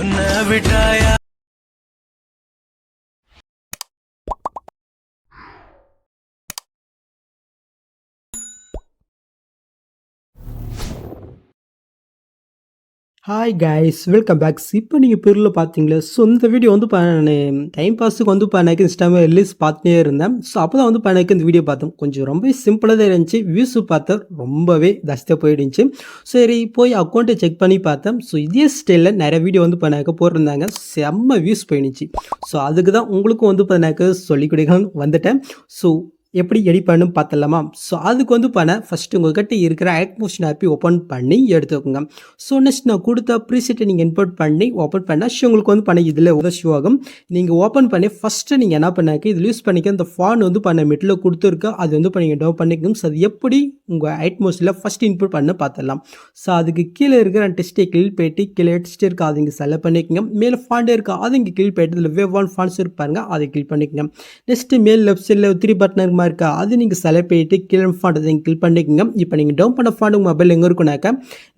உன்னை விட்டாயா hi guys welcome packs. இப்போ நீங்கள் பேரில் பார்த்தீங்களா? ஸோ இந்த வீடியோ வந்து நான் டைம் பாஸுக்கு வந்து எனக்கு இன்ஸ்டாகிராம் ரிலீஸ் பார்த்துட்டே இருந்தேன். ஸோ அப்போ தான் வந்து எனக்கு இந்த வீடியோ பார்த்தோம். கொஞ்சம் ரொம்ப சிம்பிளாக தான் இருந்துச்சு. வியூஸு பார்த்தா ரொம்பவே ஜாஸ்தியாக போயிடுச்சு. சரி போய் அக்கௌண்ட்டை செக் பண்ணி பார்த்தேன். ஸோ இதே ஸ்டைலில் நிறைய வீடியோ வந்து எனக்கு போட்டிருந்தாங்க. செம்ம வியூஸ் போயிடுச்சு. ஸோ அதுக்கு தான் உங்களுக்கும் வந்து எனக்கு சொல்லிக் கொடுக்கணும்னு வந்துட்டேன். ஸோ எப்படி எடிட் பண்ணணும் பார்த்தலாமா? ஸோ அதுக்கு வந்து ஃபஸ்ட்டு உங்கள்கிட்ட இருக்கிற ஆக்மோஷன் ஆப்பி ஓப்பன் பண்ணி எடுத்துக்கோங்க. ஸோ நெக்ஸ்ட் நான் கொடுத்த ப்ரீசெட்டை நீங்கள் இன்போர்ட் பண்ணி ஓப்பன் பண்ணால் உங்களுக்கு வந்து இதில் ஷோ ஆகும். நீங்கள் ஓப்பன் பண்ணி ஃபஸ்ட்டு நீங்கள் என்ன பண்ணாக்க இதில் யூஸ் பண்ணிக்க இந்த ஃபான் வந்து மிட்டில் கொடுத்துருக்க அது வந்து நீங்கள் டவுன் பண்ணிக்கணும். ஸோ அது எப்படி உங்கள் ஆட்மோஸில் ஃபஸ்ட் இன்போர்ட் பண்ண பார்த்துடலாம். ஸோ அதுக்கு கீழே இருக்கிற டெஸ்ட்டை கிளிக் போயிட்டு கீழே டெஸ்ட் இருக்கா அது இங்கே செலக்ட் பண்ணிக்கோங்க. மேலே ஃபாண்ட் இருக்கா அது இங்கே கிளிக் போயிட்டு இதில் வேவ் ஒன் ஃபாண்ட்ஸ் இருப்பாருங்க அதை கிளிக் பண்ணிக்கோங்க. நெக்ஸ்ட்டு மேல் லெஃப்ட் சைடில் 3 பட்டன் இருக்கா அது நீங்கள் செலக்ட் பண்ணிட்டு கீழே ஃபாண்ட் அதை கிளிக் பண்ணிக்கோங்க. இப்போ நீங்கள் டவுன் பண்ண ஃபாண்ட் உங்கள் மொபைல் எங்கே இருக்குனாக்கா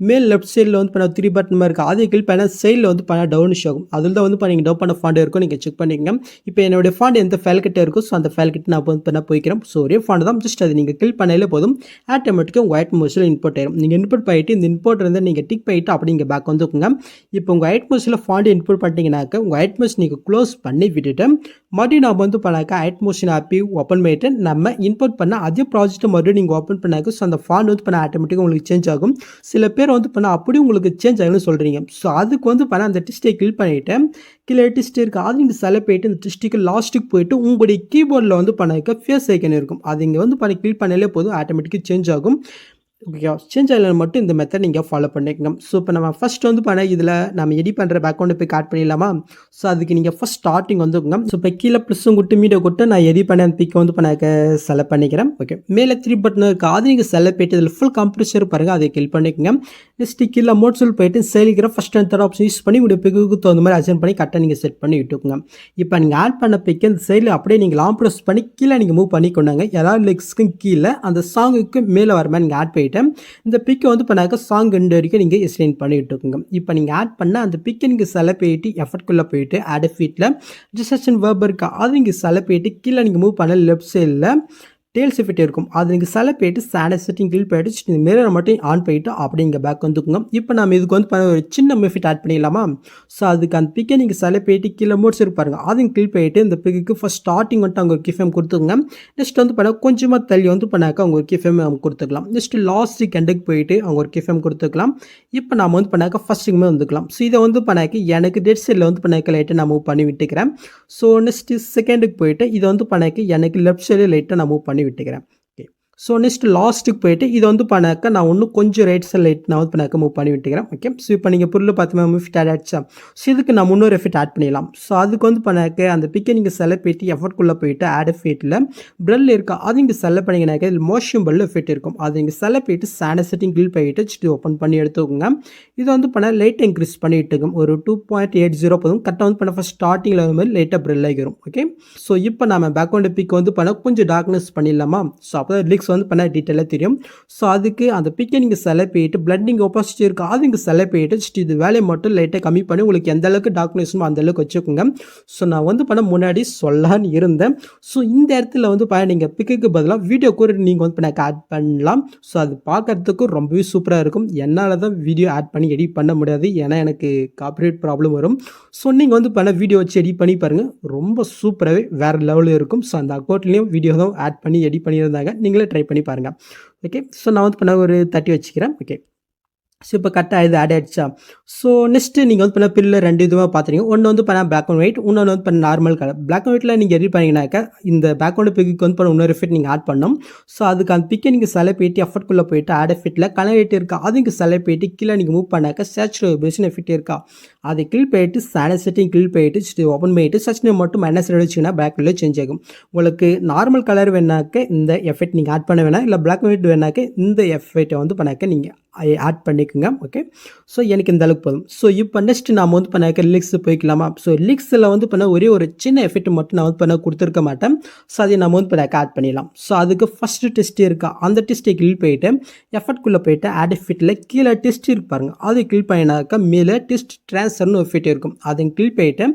மேல் லெஃப்ட் சைடில் வந்து 3 பட்டன் இருக்கா அதை கிளிக் பண்ண சைடில் வந்து டவுன் ஷோ ஆகும். அதில் தான் வந்து நீங்கள் டவுன் பண்ண ஃபாண்ட் இருக்கும் நீங்கள் செக் பண்ணிக்கோங்க. இப்போ என்னுடைய ஃபாண்ட் எந்த ஃபைல் கிட்ட இருக்கும் ஸோ அந்த ஃபைல் கிட்ட நான் வந்து போய்க்கிறேன். ஸோ ஒரே ஃபாண்ட் தான் ஜஸ்ட் அது நீங்கள் கிளிக் பண்ணாலே போதும் ஆட்டோமேட்டிக்காக உங்கள் ஆட்மோஸில் இன்போர்ட் ஆயிடும். நீங்கள் இன்போர்ட் பண்ணிட்டு இந்த இன்போர்ட் இருந்தால் நீங்கள் டிக் பண்ணிட்டு அப்படி இங்கே பேக் வந்துக்குங்க. இப்போ உங்கள் ஆட்மோஸில் ஃபாண்ட் இன்போர்ட் பண்ணிட்டீங்கன்னாக்க உங்கள் ஆட்மோஸ் நீங்கள் க்ளோஸ் பண்ணி விட்டுட்டு மறுபடியும் நான் வந்து ஆட்மோஷன் ஆப்பி ஓப்பன் பண்ணிட்டு நம்ம இன்போர்ட் பண்ண அதே ப்ராஜெக்ட்டை மறுபடியும் நீங்கள் ஓப்பன் பண்ணாக்க ஸோ அந்த ஃபாண்ட் வந்து ஆட்டோமேட்டிக்காக உங்களுக்கு சேஞ்ச் ஆகும். சில பேர் வந்து அப்படியே உங்களுக்கு சேஞ்ச் ஆகும்னு சொல்கிறீங்க. ஸோ அதுக்கு வந்து அந்த டெஸ்ட்டை கிளிக் பண்ணிவிட்டு கீழே டெஸ்ட் இருக்குது அது நீங்கள் செலக்ட் போயிட்டு இந்த டெஸ்ட்டுக்கு லாஸ்ட்டுக்கு போயிட்டு உங்களுடைய கீபோர்டில் வந்து ஃபேஸ் ஐக்கன் இருக்கும் அது இங்கே வந்து கிளிக் பண்ணாலே போதும் ஆட்டோமேட்டிக்காக சேஞ்ச் ஆகும். ஓகே சேஞ்ச் ஆகலாம் மட்டும் இந்த மெத்தட் நீங்கள் ஃபாலோ பண்ணிக்கணும். ஸோ இப்போ நம்ம ஃபஸ்ட் வந்து இதில் நம்ம எடிட் பண்ணுற பேக்ரவுண்டு போய் காட் பண்ணிடலாமா? ஸோ அதுக்கு நீங்கள் ஃபஸ்ட் ஸ்டார்டிங் வந்துங்க. ஸோ இப்போ கீழே ப்ளஸும் கொடுத்து மீடியோ கொடுத்து நான் எடிட் பண்ண அந்த பிக்கை வந்து செலக்ட் பண்ணிக்கிறேன். ஓகே மேலே 3 பட்டன் இருக்குது அது நீங்கள் செலக்ட் போயிட்டு இதில் ஃபுல் கம்ப்ரஸர் பாருங்கள் அதை கிளிக் பண்ணிக்கோங்க. நெக்ஸ்ட்டு கீழே மோட் சொல் போயிட்டு செயலிக்கிற first and third option use பண்ணி உங்களுடைய பிக்கு தகுந்த மாதிரி அட்ஜஸ்ட் பண்ணி கரெக்டாக நீங்கள் செட் பண்ணி விட்டுக்குங்க. இப்போ நீங்கள் ஆட் பண்ண பிக்கு அந்த சைடில் அப்படியே நீங்கள் லாங் ப்ரெஸ் பண்ணி கீழே நீங்கள் மூவ் பண்ணி கொண்டாங்க. எல்லா லிக்ஸ்க்கும் கீழே அந்த சாங்குக்கு மேலே வர மாதிரி நீங்கள் ஆட் பண்ணிவிட்டு இந்த பிக்கை வந்து சாங் 2 வரைக்கும் நீங்கள் எக்ஸ்டெண்ட் பண்ணி விட்டுக்குங்க. இப்போ நீங்கள் ஆட் பண்ண அந்த பிக்கை நீங்கள் செலக்ட் பண்ணிட்டு எஃபர்ட்குள்ளே போயிட்டு ஆட் ஃபீட்டில் ரிஜிஸ்ட்ரேஷன் வேர்ப் இருக்கா அது நீங்கள் செலக்ட் பண்ணிட்டு கீழே நீங்கள் மூவ் பண்ண லெஃப்ட் சைடில் டேல்ஸ் எஃபெக்ட் இருக்கும் அது நீங்கள் செலக்ட் பண்ணிட்டு ஸ்டாண்டர்ட் செட்டிங் கிளிக் பண்ணிட்டு இந்த மிரரை மட்டும் ஆன் பண்ணிவிட்டு அப்படி இங்கே பேக் வந்துக்குங்க. இப்போ நம்ம இதுக்கு வந்து ஒரு சின்ன எஃபெக்ட் ஆட் பண்ணிடலாமா? ஸோ அதுக்கு அந்த பிக்கை நீங்கள் செலக்ட் பண்ணிட்டு கீழே மோட்ஸ் இருப்பாருங்க அதையும் கிளிக் பண்ணிட்டு இந்த பிக்கு ஃபஸ்ட் ஸ்டார்டிங் வந்துட்டு அவங்க ஒரு கிஃபேம் கொடுத்துங்க. நெக்ஸ்ட் வந்து கொஞ்சமாக தள்ளி வந்து அவங்க ஒரு கிஃபேம் அவங்க கொடுத்துக்கலாம். நெக்ஸ்ட் லாஸ்ட்டுக்கு எண்டுக்கு போயிட்டு அவங்க ஒரு கிஃபேம் கொடுத்துக்கலாம். இப்போ நம்ம வந்து ஃபஸ்ட்டுக்குமே வந்துக்கலாம். ஸோ இதை வந்து எனக்கு டெட் சைடில் வந்து லைட்டாக நான் மூவ் பண்ணி விட்டுக்கிறேன். ஸோ நெக்ஸ்ட்டு செகண்டுக்கு போயிட்டு இதை வந்து எனக்கு லெஃப்ட் சைடில் லைட்டாக நான் மூவ் பண்ணி விட்டுக்கிறேன். ஓகே ஸோ நெக்ஸ்ட் லாஸ்ட்டுக்கு போயிட்டு இது வந்து நான் இன்னும் கொஞ்சம் ரைட் சைட் லைட் நான் வந்து மூவ் பண்ணி விட்டுக்கிறேன். ஓகே ஸோ இப்போ நீங்கள் பொருள் பார்த்தீங்கன்னா எஃபெக்ட் ஆட் ஆகிடுச்சா? ஸோ இதுக்கு நான் முன்னொரு எஃபெக்ட் ஆட் பண்ணிடலாம். ஸோ அதுக்கு வந்து அந்த பிக்கை நீங்கள் செலக்ட் பண்ணிட்டு எஃபர்ட்குள்ளே போயிட்டு ஆட் எஃபெக்ட்டில் ப்ரெல் இருக்கா அது இங்கே செலக்ட் பண்ணிங்கனாக்கா இதில் மோஷன் பல் எஃபெக்ட் இருக்கும் அது நீங்கள் செலக்ட் பண்ணிட்டு ஸ்டாண்டர்ட் செட்டிங் கிளிக் பண்ணிட்டு ஓப்பன் பண்ணி எடுத்துக்கோங்க. இது வந்து லைட் இன்க்ரீஸ் பண்ணி விட்டுக்கும் ஒரு 2.80 போதும் கரெக்டாக வந்து ஃபஸ்ட் ஸ்டார்டிங்கில் வர மாதிரி லைட்டாக ப்ரெல் ஆகிரும். ஓகே ஸோ இப்போ நம்ம பேக்ரவுண்ட் பிக் வந்து கொஞ்சம் டார்க்னஸ் பண்ணிடலாமா? ஸோ அப்போ லிக்ஸ் வந்து டீட்டெயிலாக தெரியும். ஸோ அதுக்கு அந்த பிக்கை நீங்கள் செலக்ட் பண்ணிட்டு பிளண்டிங் ஒப்பாசிட்டி இருக்கா அது இங்கே செலக்ட் பண்ணிட்டு இது வேலையை மட்டும் லைட்டாக கம்மி பண்ணி உங்களுக்கு எந்த அளவுக்கு டார்க்னஸுமோ அந்த அளவுக்கு வச்சுக்கோங்க. ஸோ நான் வந்து முன்னாடி சொல்லலான்னு இருந்தேன். ஸோ இந்த இடத்துல வந்து நீங்கள் பிக்குக்கு பதிலாக வீடியோ கூட நீங்கள் வந்து ஆட் பண்ணலாம். ஸோ அது பார்க்கறதுக்கு ரொம்பவே சூப்பராக இருக்கும். என்னால் தான் வீடியோ ஆட் பண்ணி எடிட் பண்ண முடியாது ஏன்னா எனக்கு காப்பிரைட் ப்ராப்ளம் வரும். ஸோ நீங்கள் வந்து வீடியோ வச்சு எடிட் பண்ணி பாருங்கள் ரொம்ப சூப்பராகவே வேறு லெவலில் இருக்கும். ஸோ அந்த அக்கௌண்ட்லேயும் வீடியோ தான் ஆட் பண்ணி எடிட் பண்ணியிருந்தாங்க நீங்களே ட்ரை பண்ணி பாருங்கள். ஓகே ஸோ நான் வந்து ஒரு 30 வச்சுக்கிறேன். ஓகே ஸோ இப்போ கரெக்டாக இது ஆட் ஆகிடுச்சா? ஸோ நெக்ஸ்ட்டு நீங்கள் வந்து பில்லில் 2 இதுவாக பார்த்துருங்க. ஒன்று வந்து பிளாக் அண்ட் ஒயிட் இன்னொன்று வந்து நார்மல் கலர். பிளாக் அண்ட் ஒயிட்டில் நீங்கள் எடிட் பண்ணிங்கனாக்கா இந்த பேக்ரவுண்ட் பிக்கு வந்து இன்னொரு எஃபெக்ட் நீங்கள் ஆட் பண்ணணும். ஸோ அதுக்கு அந்த பிக்கை நீங்கள் செலக்ட் பண்ணிட்டு எஃபர்ட்குள்ளே போயிட்டு ஆட் எஃபெக்ட்டில் கலர் எஃபெக்ட் இருக்கா அது இங்கே செலக்ட் பண்ணிட்டு கீழே நீங்கள் மூவ் பண்ணாக்கா சேச்சுரேஷன் எஃபெக்ட் இருக்கா அதை கிளிக் பண்ணிட்டு ஸ்டாண்டர்ட் செட்டிங் கிளிக் பண்ணிட்டு ஓப்பன் பண்ணிட்டு சர்ச் நேம் மட்டும் மைனஸ் வச்சுன்னா பேக்ரவுண்டில் சேஞ்ச் ஆகும். உங்களுக்கு நார்மல் கலர் வேணாக்க இந்த எஃபெக்ட் நீங்கள் ஆட் பண்ண வேணாம் இல்லை பிளாக் அண்ட் ஒயிட் வேணாக்க இந்த எஃபெக்ட்டை வந்து நீங்கள் ஆட் பண்ணிக்கோங்க. பண்ணிக்கோங்க. ஓகே. ஸோ எனக்கு இந்த அளவுக்கு போதும். ஸோ இப்போ நெக்ஸ்ட் நாம வந்து பண்ண லிரிக்ஸ் போய்க்கலாமா? ஸோ லிரிக்ஸில் வந்து பண்ண ஒரே ஒரு சின்ன எஃபெக்ட் மட்டும் நான் வந்து பண்ண கொடுத்துருக்க மாட்டேன். ஸோ அதை நம்ம வந்து பண்ண ஆட் பண்ணிடலாம். ஸோ அதுக்கு ஃபஸ்ட்டு டெஸ்ட் இருக்கா அந்த டெஸ்ட்டை கிளிக் பண்ணிட்டு எஃபெக்ட்குள்ளே போயிட்டு ஆட் எஃபெக்ட்டில் கீழே டெஸ்ட் இருப்பாருங்க அதை கிளிக் பண்ணினாக்கா மேலே டெஸ்ட் ட்ரான்ஸ்ஃபர்னு ஒரு எஃபெக்ட் இருக்கும். அதை கிளிக் பண்ணிட்டு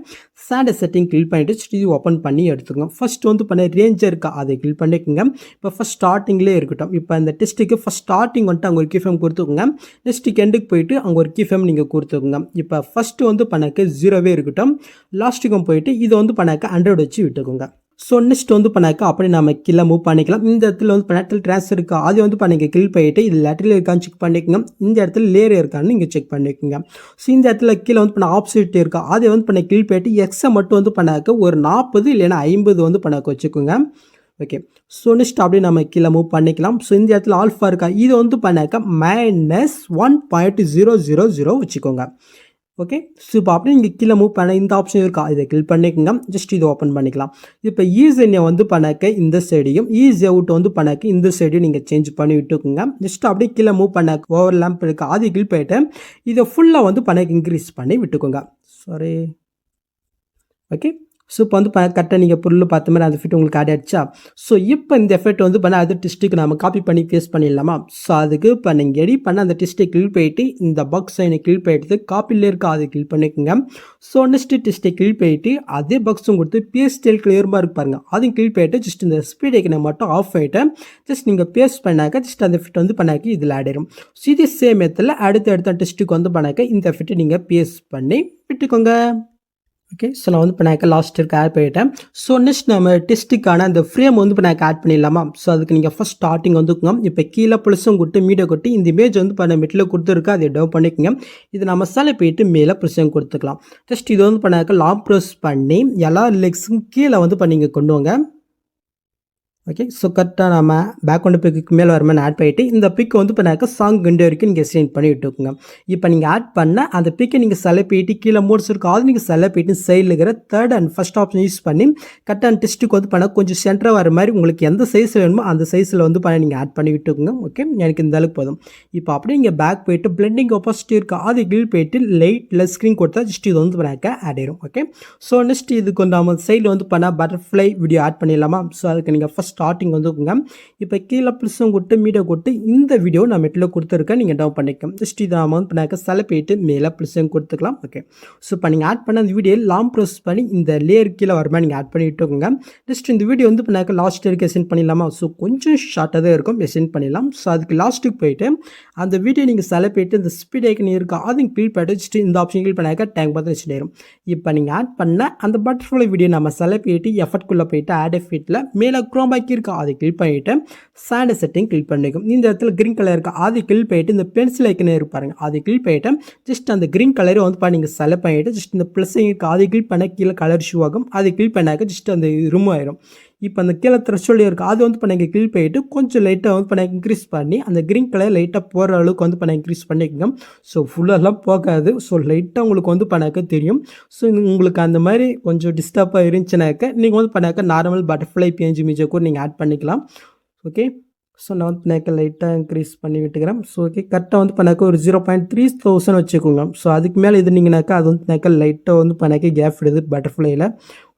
சாண்ட் செட்டிங் கிளிக் பண்ணிட்டு இது ஓப்பன் பண்ணி எடுத்துக்கோங்க. ஃபர்ஸ்ட் வந்து பண்ண ரேஞ்ச் இருக்கா அதை கிளிக் பண்ணிக்கோங்க. இப்போ ஃபஸ்ட் ஸ்டார்டிங்லேயே இருக்கட்டும். இப்போ இந்த டெஸ்ட்டுக்கு ஃபஸ்ட் ஸ்டார்டிங் வந்துட்டு அங்கே ஒரு கீஃபேம் கொடுத்துக்கோங்க. நெக்ஸ்ட்டுக்கு எண்டுக்கு போயிட்டு அங்கே ஒரு கீஃபேம் நீங்கள் கொடுத்துக்கோங்க. இப்போ ஃபஸ்ட்டு வந்து பண்ணாக்க 0 இருக்கட்டும். லாஸ்ட்டுக்கும் போயிட்டு இதை வந்து பண்ணாக்க 100 வச்சு விட்டுக்கோங்க. ஸோ நெக்ஸ்ட் வந்து பண்ணாக்க அப்படி நம்ம கீழே மூவ் பண்ணிக்கலாம். இந்த இடத்துல வந்து லேட்டரல் ட்ரான்ஸ்ஃபர் இருக்கா அது வந்து பண்ணிக்க கிளிக் பண்ணிட்டு இது லேட்டரல் இருக்கான்னு செக் பண்ணிக்கோங்க. இந்த இடத்துல லேயர் இருக்கான்னு நீங்கள் செக் பண்ணிக்கோங்க. ஸோ இந்த இடத்துல கீழே வந்து பண்ண ஆப்ஷிட் இருக்கா அதை வந்து பண்ண கிளிக் பண்ணிட்டு எக்ஸை மட்டும் வந்து பண்ணாக்க ஒரு 40 இல்லைன்னா 50 வந்து பண்ணாக்க வச்சுக்கோங்க. ஓகே. ஸோ நெக்ஸ்ட் அப்படியே நம்ம கீழே மூவ் பண்ணிக்கலாம். ஸோ இந்த இடத்துல ஆல்ஃபா இருக்கா இது வந்து பண்ணாக்க -1.000 வச்சுக்கோங்க. ஓகே. ஸோ இப்போ அப்படியே நீங்கள் கீழே மூவ் பண்ண இந்த ஆப்ஷன் இருக்கா இதை கிளிக் பண்ணிக்கோங்க. ஜஸ்ட் இது ஓப்பன் பண்ணிக்கலாம். இப்போ ஈஸியை வந்து பண்ணாக்க இந்த சைடையும் ஈஸி அவுட் வந்து பண்ணாக்க இந்த சைடையும் நீங்கள் சேஞ்ச் பண்ணி விட்டுக்கோங்க. ஜஸ்ட் அப்படியே கீழே மூவ் பண்ணாக்க ஓவர் லேம்ப் இருக்கா அது கிளிக் பண்ணிட்டு இதை ஃபுல்லாக வந்து பண்ணாக்க இன்க்ரீஸ் பண்ணி விட்டுக்கோங்க. சாரி. ஓகே. ஸோ இப்போ வந்து கரெக்டாக நீங்கள் பொருள் பார்த்த மாதிரி அந்த எஃபெக்ட் உங்களுக்கு ஆட் ஆகிடுச்சா? ஸோ இப்போ இந்த எஃபெக்ட் வந்து பண்ண அது டெஸ்ட்டுக்கு நம்ம காப்பி பண்ணி பேஸ்ட் பண்ணிடலாமா? ஸோ அதுக்கு இப்போ நீங்கள் எடிட் பண்ண அந்த டெஸ்ட்டை கிளிக் பண்ணிட்டு இந்த பாக்ஸ் சைனை கிளிக் பண்ணிட்டு காப்பியில் இருக்க அதை கிளிக் பண்ணிக்கோங்க. ஸோ நெக்ஸ்ட் டெஸ்ட்டை கிளிக் பண்ணிட்டு அதே பாக்ஸும் கொடுத்து பேஸ்ட் ஸ்டைல் கிளியர்மாக இருப்பாருங்க அதையும் கிளிக் பண்ணிட்டு ஜஸ்ட் இந்த ஸ்பீட் ஐக்கனை மட்டும் ஆஃப் ஆகிட்டு ஜஸ்ட் நீங்கள் பேஸ்ட் பண்ணாக்க ஜஸ்ட் அந்த எஃபெக்ட் வந்து பண்ணாக்க இதில் ஆட் ஆயிடும். ஸோ இதே சேம் மெத்தடில் அடுத்த டெஸ்ட்டுக்கு வந்து பண்ணாக்க இந்த எஃபெக்ட்டை நீங்கள் பேஸ்ட் பண்ணி விட்டுக்கோங்க. ஓகே. ஸோ நான் வந்து இப்போ நான் லாஸ்ட் இருக்க ஆட் பண்ணிட்டேன். ஸோ நெக்ஸ்ட் நம்ம டெஸ்ட்டுக்கான அந்த ஃப்ரேம் வந்து இப்போ நான் ஆட் பண்ணிடலாமா? ஸோ அதுக்கு நீங்கள் ஃபஸ்ட் ஸ்டார்டிங் வந்துக்குங்க. இப்போ கீழே ப்ளஸும் கொடுத்து மீடியா கொட்டி இந்த இமேஜ் வந்து இப்போ நான் மெட்டில் கொடுத்துருக்கா அதை டவுன் பண்ணிக்கோங்க. இது நம்ம சாலை போயிட்டு மேலே ப்ளஸும் கொடுத்துக்கலாம். ஜஸ்ட் இது வந்து பண்ணாக்க லாங் ப்ரெஸ் பண்ணி எல்லா லெக்ஸும் கீழே வந்து இப்போ நீங்கள் கொண்டு வாங்க. ஓகே. ஸோ கரெக்டாக நம்ம பேக்ரவுண்ட் பிக்கு மேலே வர மாதிரி ஆட் பண்ணிவிட்டு இந்த பிக் வந்து பண்ணாக்க சாங் ரெண்டு வரைக்கும் நீங்கள் செலக்ட் பண்ணி விட்டுக்கோங்க. இப்போ நீங்கள் ஆட் பண்ண அந்த பிக்கை நீங்கள் செலக்ட் பண்ணிட்டு கீழே மோட்ஸ் இருக்கும் அது நீங்கள் செலக்ட் பண்ணிட்டு சைடில் இருக்கிற third and first option use பண்ணி கரெக்டாக டெஸ்ட்டுக்கு வந்து பண்ண கொஞ்சம் சென்டராக வர மாதிரி உங்களுக்கு எந்த சைஸில் வேணுமோ அந்த சைஸில் வந்து பண்ண நீங்கள் ஆட் பண்ணி விட்டுக்கோங்க. ஓகே. எனக்கு இந்த அளவுக்கு போதும். இப்போ அப்படியே நீங்கள் பேக் போயிட்டு பிளெண்டிங் ஆப்போசிட்டி இருக்கா அது கிளிக் பண்ணிட்டு லைட்டில் ஸ்க்ரீன் கொடுத்தா ஜஸ்ட் இது வந்து பண்ணாக்க ஆட் ஆயிடும். ஓகே. ஸோ நெக்ஸ்ட் இதுக்கு வந்து நம்ம சைடில் வந்து பண்ணால் பட்டர்ஃப்ளை வீடியோ ஆட் பண்ணிடலாமா? ஸோ அதுக்கு நீங்கள் ஃபஸ்ட் ஸ்டார்டிங் வந்துக்குங்க. இப்போ கீழே ப்ளஸும் கொடுத்து மீடியா கொடுத்து இந்த வீடியோ நான் மெட்டில் கொடுத்துருக்கேன் நீங்கள் டவுன் பண்ணிக்கலாம். ஜஸ்ட் இதை நம்ம வந்து பண்ணாக்க செலக்ட் பண்ணிட்டு மேலே ப்ளஸும் கொடுத்துக்கலாம். ஓகே. ஸோ இப்போ நீங்கள் ஆட் பண்ண அந்த வீடியோ லாங் ப்ரெஸ் பண்ணி இந்த லேயர் கீழே வர மாதிரி நீங்கள் ஆட் பண்ணி விட்டுக்கோங்க. ஜஸ்ட் இந்த வீடியோ வந்து பண்ணாக்க லாஸ்ட் வரைக்கும் சென்ட் பண்ணிடலாமா? ஸோ கொஞ்சம் ஷார்ட்டாக தான் இருக்கும் சென்ட் பண்ணிடலாம். ஸோ அதுக்கு லாஸ்ட்டுக்கு போயிட்டு அந்த வீடியோ நீங்கள் செலக்ட் பண்ணிட்டு இந்த ஸ்பீட் ஐக்கன் இருக்கா அதுவும் கிளிக் பண்ணிட்டு ஜஸ்ட் இந்த ஆப்ஷன் கிளிக் பண்ணாக்க டேங்க் பார்த்து வச்சுட்டு ஆயிடும். இப்போ நீங்கள் ஆட் பண்ண அந்த பட்டர்ஃப்ளை வீடியோ நம்ம செலக்ட் பண்ணிட்டு எஃபெக்ட்குள்ளே போயிட்டு ஆட் எஃபெக்ட்டில் மேலே குரோமாக்கி இருக்கா அதை கிளிக் பண்ணிவிட்டு சாண்ட் செட்டிங் கிளிக் பண்ணிக்கும். இந்த இடத்துல கிரீன் கலர் இருக்கா அதை கிளிக் பண்ணிட்டு இந்த பென்சில் ஐக்கனே இருப்பாருங்க அதை கிளிக் பண்ணிட்டு ஜஸ்ட் அந்த கிரீன் கலரை வந்து நீங்கள் செலக்ட் பண்ணிவிட்டு ஜஸ்ட் இந்த ப்ளஸ் இருக்கா அதை கிளிக் பண்ண கீழே கலர் ஷூ ஆகும் அதை கிளிக் பண்ணாக்க ஜஸ்ட் அந்த ரிமூவ் ஆயிடும். இப்போ அந்த கீழே த்ரெஷோல்டு இருக்குது அது வந்து நீங்கள் கிளிக் பண்ணிட்டு கொஞ்சம் லைட்டாக வந்து இன்க்ரீஸ் பண்ணி அந்த க்ரீன் கலர் லைட்டாக போகிற அளவுக்கு வந்து இன்க்ரீஸ் பண்ணிக்கோங்க. ஸோ ஃபுல்லாலாம் போகாது. ஸோ லைட்டாக உங்களுக்கு வந்து பண்ணாக்க தெரியும். ஸோ உங்களுக்கு அந்த மாதிரி கொஞ்சம் டிஸ்டர்பாக இருந்துச்சுனாக்க நீங்கள் வந்து நார்மல் பட்டர்ஃப்ளை பேஜ் இமேஜை கூட நீங்கள் ஆட் பண்ணிக்கலாம். ஓகே. ஸோ நான் வந்து லைட்டாக இன்க்ரீஸ் பண்ணி விட்டுக்கிறேன். So okay. கரெக்டாக வந்து ஒரு 0.3000 வச்சுக்கோங்க. ஸோ அதுக்கு மேலே இருந்தீங்கனாக்கா அது வந்து லைட்டாக வந்து கேப் விடுது பட்டர்ஃப்ளையில்.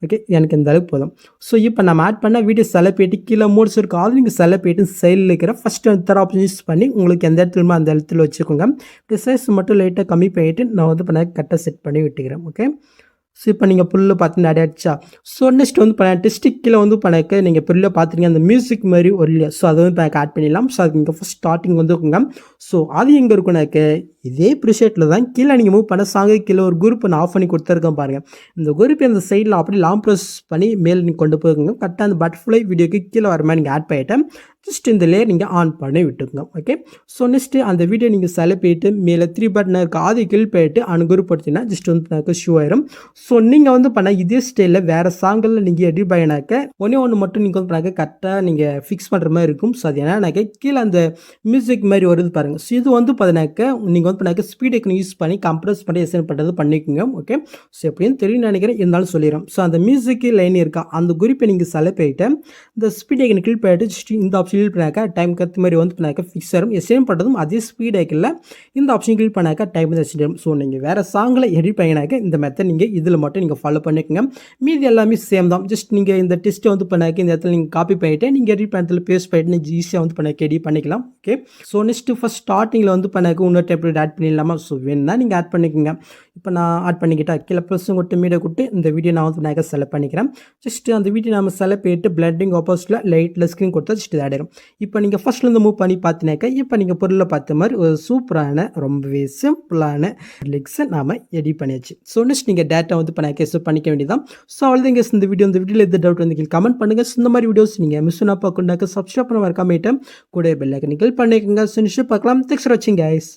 ஓகே. எனக்கு இந்த அளவுக்கு போதும். ஸோ இப்போ நம்ம ஆட் பண்ண வீடியோ செலக்ட் பண்ணிட்டு கீழே மோட்ஸ் இருக்கும் அது நீங்கள் செலக்ட் பண்ணிட்டு சைடில் இருக்கிற ஃபஸ்ட் தேர்ட் ஆப்ஷன் யூஸ் பண்ணி உங்களுக்கு எந்த இடத்துலையுமே அந்த இடத்துல வச்சுக்கோங்க. இப்படி சைஸ் மட்டும் லைட்டாக கம்மி பண்ணிவிட்டு நான் வந்து கரெக்டாக செட் பண்ணி விட்டுக்கிறேன். ஓகே. ஸோ இப்போ நீங்கள் புல்லில் பார்த்து ஆட் ஆகிடுச்சா? ஸோ நெக்ஸ்ட் வந்து டெஸ்ட்டுக்கு கீழே வந்து நீங்கள் புல்லில் பார்த்துருங்க அந்த மியூசிக் மாதிரி ஒரு இல்லையா? ஸோ அதை வந்து ஆட் பண்ணிடலாம். ஸோ அதுக்கு நீங்கள் ஃபஸ்ட் ஸ்டார்டிங் வந்துக்குங்க. ஸோ அது எங்கே இருக்கும்னாக்க இதே ப்ரிஷேட்டில் தான் கீழே நீங்கள் மூவ் பண்ண சாங்கு கீழே ஒரு குரூப் நான் ஆஃப் பண்ணி கொடுத்துருக்கேன் பாருங்கள். இந்த குரூப் அந்த சைடில் அப்படி லாங் ப்ரெஸ் பண்ணி மேலே நீங்கள் கொண்டு போய்க்குங்க. கரெக்டாக அந்த பட்டர்ஃப்ளை வீடியோக்கு கீழே வர மாதிரி நீங்கள் ஆட் பண்ணிவிட்டேன். ஜஸ்ட் இந்த லேயர் நீங்கள் ஆன் பண்ணி விட்டுக்குங்க. ஓகே. ஸோ நெக்ஸ்ட்டு அந்த வீடியோ நீங்கள் செலக்ட் பண்ணிட்டு மேலே 3 பட்டன் இருக்குது அதை கிளிக் பண்ணிட்டு குரூப் படுத்தினா ஜஸ்ட் வந்து ஷூ ஆயிரும். ஸோ நீங்கள் வந்து இதே ஸ்டைலில் வேறு சாங்கில் நீங்கள் எடிட் பண்ணினாக்க ஒன்று மட்டும் நீங்கள் வந்து கரெக்டாக நீங்கள் ஃபிக்ஸ் பண்ணுற மாதிரி இருக்கும். ஸோ அது என்னன்னாக்க கீழே அந்த மியூசிக் மாதிரி வருது பாருங்கள். ஸோ இது வந்து பார்த்தீங்கன்னாக்க நீங்கள் வந்து பண்ணாக்க ஸ்பீட் ஐக்கன் யூஸ் பண்ணி கம்ப்ரஸ் பண்ணி எஸ்என் பண்ணுறது பண்ணிக்கோங்க. ஓகே, ஸோ எப்படின்னு தெரியும் நினைக்கிறேன், இருந்தாலும் சொல்லிடுறேன். ஸோ அந்த மியூசிக் லைன் இருக்கா அந்த குறிப்பை நீங்கள் செலக்ட் பண்ணிட்டு இந்த ஸ்பீட் ஐக்கன் கிளிக் பண்ணிட்டு ஜஸ்ட் இந்த ஆப்ஷன் கிளிக் பண்ணாக்க டைம் கற்று மாதிரி வந்து பண்ணாக்க ஃபிக்ஸ் ஆகும். எஸ்என் பண்ணுறதும் அதே ஸ்பீட் ஐக்கனில் இந்த ஆப்ஷன் கிளிக் பண்ணாக்க டைம் வந்து எஸ்என் ஆகும். ஸோ நீங்கள் வேறு சாங்கில் எடிட் பண்ணினாக்க இந்த மெத்தட் நீங்கள் இதில் மட்டும் நீங்கள் ஃபாலோ பண்ணிக்கோங்க. மீதி எல்லாமே சேம் தான். ஜஸ்ட் நீங்கள் இந்த டெஸ்ட்டை வந்து பண்ணாக்க இந்த இடத்துல நீங்கள் காப்பி பண்ணிவிட்டு நீங்கள் எடிட் பண்ணத்தில் பேஸ்ட் பண்ணிட்டு நீங்கள் ஈஸியாக வந்து பண்ணாக்க எடிட் பண்ணிக்கலாம். ஓகே, ஸோ நெக்ஸ்ட்டு ஃபஸ்ட் ஸ்டார்டிங்கில் வந்து பண்ணாக்க இன்னொரு டெம்ப்ளேட் ஆட் பண்ணிடலாமா? ஸோ வேணுன்னா நீங்கள் ஆட் பண்ணிக்கோங்க. இப்போ நான் ஆட் பண்ணிக்கிட்டா கீழே ப்ளஸும் கொட்டு மீடியா கொடுத்து இந்த வீடியோ நான் வந்து பண்ணாக்க செலக்ட் பண்ணிக்கிறேன். ஜஸ்ட் அந்த வீடியோ நம்ம செலக்ட் பண்ணிட்டு பிளண்டிங் ஆப்போசிட்டில் லைட்டில் ஸ்க்ரீன் கொடுத்தா ஜஸ்ட் இது ஆகிடும். இப்போ நீங்கள் ஃபஸ்ட்லேருந்து மூவ் பண்ணி பார்த்தினாக்கா இப்போ நீங்கள் பொருளை பார்த்த மாதிரி ஒரு சூப்பரான ரொம்பவே சிம்பிளான லிக்ஸை நாம் எடிட் பண்ணியாச்சு. ஸோ நெக்ஸ்ட் நீங்கள் டேட்டா வந்து பண்ணாக்க செட் பண்ணிக்க வேண்டியதான். ஸோ அவ்வளோதான் இந்த வீடியோவில் எந்த டவுட் வந்து கமெண்ட் பண்ணுங்கள். இந்த மாதிரி வீடியோஸ் நீங்கள் மிஸ் பண்ணால் பார்க்கணுன்னாக்க சப்ஸ்கிரைப் பண்ண மறக்காம கூட பெல் ஐக்கன் கிளிக் பண்ணிக்கோங்க. ஸோ நெக்ஸ்ட் பார்க்கலாம். தேங்க்ஸ் ஃபார் வாட்சிங் கைஸ்.